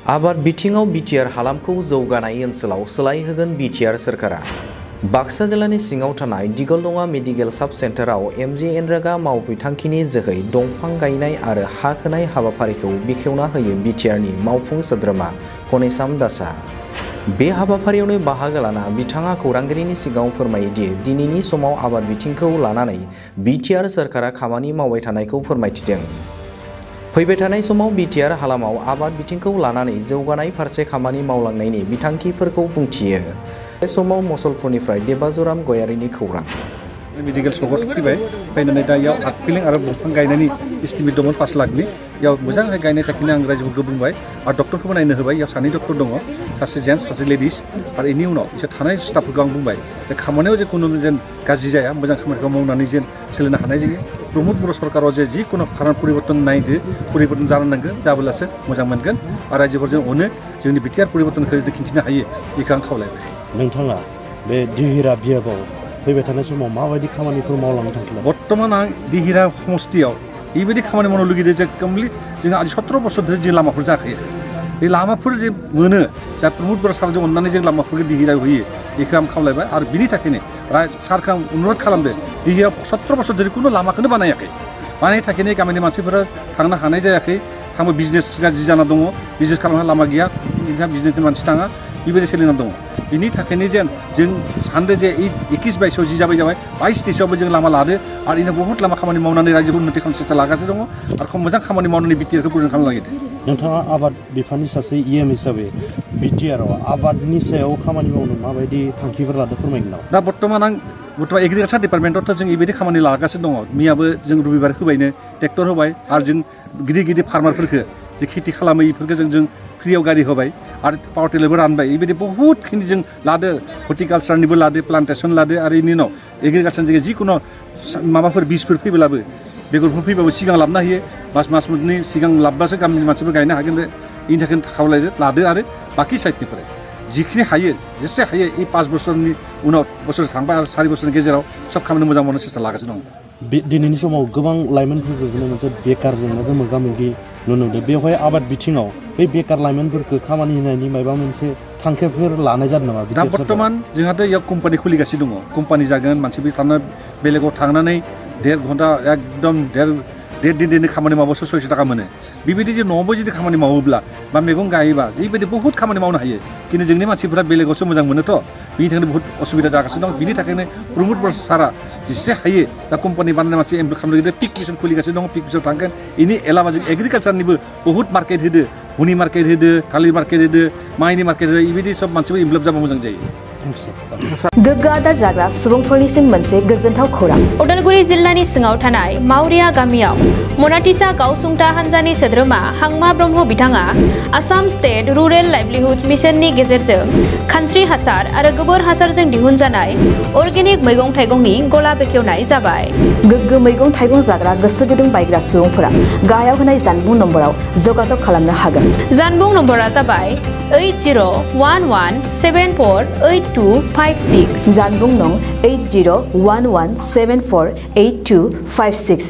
आबाद बिथिङाव बिटिआर हालामखौ जौगानाय ओनसोलाव सोलायहोगोन बिटिआर सोरखारा। बाक्सा जिल्लानि सिङाव थानाय दिगलदङा मेडिकेल साब सेन्टाराव MGNरेगा मावबिथांखिनि जोहै दंफां गायनाय आरो हा खोनाय हाबाफारिखौ बेखेवना होयो बिटिआरनि मावफुं सोद्रोमा कनेसाम दासआ। बे हाबाफारियावनो बाहागो लाना बिथाङा खौरांगिरिनि सिगाङाव फोरमायोदि दिनैनि समाव आबाद बिथिंखौ लानानै बिटिआर सोरखारा खामानि मावबाय थानायखौ फोरमायथिदों। फैबाय थानाय समाव बिटिआर हालामाव आबाद बिथिंखौ लानानै जौगानाय फारसे खामानि मावलांनायनि बिथांखिफोरखौ बुंथियो। बे समाव मसलपुरनिफ्राय देबाजुराम गयारिनि खौरां। मेडिकेल सकआव फैबाय फैनानै दा इयाव हार्ट फिलिं आरो दंफां गायनायनि एस्टिमेट दंमोन 5 लाखनि इयाव मोजाङै गायनाय थाखायनो आं रायजोफोरखौ बुंबाय आरो डक्टरखौबो नायनो होबाय। इयाव 2 डक्टर दङ, सासे जेन्टस सासे लेडिस आरो इनि उनाव इसोर थानाय स्टाफफोरखौ आं बुंबाय बे खामानियाव जे खुनु जेन गाज्रि जाया, मोजां खामानिखौ मावनानै जेन सोलिनो हानाय जायो। प्रमद बर' सरकाराव जे जिखुनु खारन परिबर्तन नायदो, परिबर्तन जानो नांगोन, जाबोलासो मोजां मोनगोन आरो रायजोफोरजों अनो जोंनि बिटिआर परिबर्तनखौ जुदि खिन्थिनो हायो बेखौ आं खावलायबाय। नोंथाङा बे दिहिरा बियाबाव फैबाय थानाय समाव माबायदि खामानिफोर मावलांनो थांखि? बर्तमान आं दिहिरा समस्थियाव बेबायदि खामानि मावनो लुगैदों जे कमप्लिट जोंहा 17 बोसोर धोरि जे लामाफोर जाखायो, बे लामाफोर जे मोनो जा प्रमद बर' सारजों अननानै जों लामाफोरखौ दिहिरायाव होयो बेखौ आं खावलायबाय आरो बिनि थाखायनो सारखौ आं अनुरद खालामदों। दिहिरायाव 17 बोसोर धोरि खुनु लामाखौनो बानायाखै, बानायनो थाखायनो गामिनि मानसिफोरा थांनो हानाय जायाखै। आंबो बिजनेस गाज्रि जाना दङ, बिजनेस खालामनो लामा गैया, बिजनेसनि मानसि थाङा, बेबायदि सोलिना दङ। बिनि थाखायनो जेन जों सानदों जे 21-22 जि जाबाय 22-23आवबो जों लामा लादो आरो इनो बहुत लामा खामानि मावनानै रायजोखौ उन्नति खालामनो सेस्था लागासिनो दङ आरो मोजां खामानि मावनानै बिटिआरखौ गोजोन खालामनो नागिरदों। नोंथाङा आबाद बिफाननि सासे EM हिसाबै बिटिआरआव आबादनि सायाव खामानि मावनो माबायदि थांखिफोर लादों फोरमायगोन नामा? दा बर्तमान एग्रिकालचार डिपार्टमेन्टआवथ' जों बेबायदि खामानि लागासिनो दङ। मैयाबो जों रबिबार होबायनो ट्रेक्टर होबाय आरो जों गिदिर फार्मारफोरखौ जे खेथि खालामो बेफोरखौ जों फ्रियाव गारि होबाय आरो पावार टिलारबो रानबाय। बेबायदि बहुत खिनि जों लादो, हर्टिकालचारनिबो लादो, प्लान्टेसन लादो आरो इनि उनाव एग्रिकालचारनि जिखुनु माबाफोर बिजफोर फैब्लाबो बेगरफोर फैबाबो सिगां लाबोनो हायो। मास मोननै सिगां लाबबासो गामिनि मानसिफोर गायनो हागोन। बेनि थाखायनो खावलायदो लादो आरो बाखि साइडनिफ्राय जिखिनि हायो जेसे हायो 5 बोसोरनि उनाव बोसोर थांबाय आरो 4 बोसोरनि गेजेराव सब खामानि मोजां मावनो सेस्था लागासिनो दं। दिनैनि समाव गोबां लाइमोनफोरखौ मोनसे बेकार जेंनाजों मोगा मोगि नुनो मोनदों। बेवहाय आबाद बिथिङाव बै बेकार लाइमोनफोरखौ खामानि होनायनि माबा मोनसे थांखिफोर लानाय जादों नामा? दा बर्तमान जोंहाथ' इयाव कम्पानि खुलिगासिनो दङ। कम्पानि जागोन, मानसिफोर थानो बेलेगाव थांनानै 1.5 घन्टा एकदम देर दिन खामानि मावबासो 600 थाखा मोनो। बेबायदि जे न'आवबो जुदि खामानि मावोब्ला बा मैगं गायोबा बेबायदि बहुत खामानि मावनो हायो। खिन्थु जोंनि मानसिफोरा बेलेगावसो मोजां मोनोथ', बिनि थाखायनो बहुत असुबिदा जागासिनो दं। बिनि थाखायनो प्रमद बर' सारा जेसे हायो दा कम्पानि बानायनाय मानसि एमप्लय खालामनो नागिरदों। पिक मिसन खुलिगासिनो दं, पिक मिसन थांगोन। इनि एलावा जों एग्रिकालचारनिबो बहुत मार्केट होदो, हुनि मार्केट होदो, थालिर मार्केट होदो, माइनि मार्केट होदो। बेबायदि सब मानसिफोर इनभल्भ जाबा मोजां जायो। गोग्गो आदार जाग्रा सुबुंफोरनिसिम मोनसे गोजोनथाव खौरां। उदालगुरि जिल्लानि सिङाव थानाय मावरिया गामियाव मनाटिसा गावसुंथा हान्जानि सोद्रोमा हांमा ब्रह्म बिथाङा आसाम स्टेट रुरेल लाइभलिहुड मिशननि गेजेरजों खानस्रि हासार आरो गोबोर हासारजों दिहुनजानाय अर्गेनिक मैगं थाइगंनि गला बेखेवनाय जाबाय। गोग्गो मैगं थाइगं जाग्रा गोसो गुदुं बायग्रा सुबुंफोरा गाहायाव होनाय जानबुं नम्बराव जगाजग खालामनो हागोन। जानबुं नम्बरा जाबाय 8011748256। जानबुं नं 8011748256।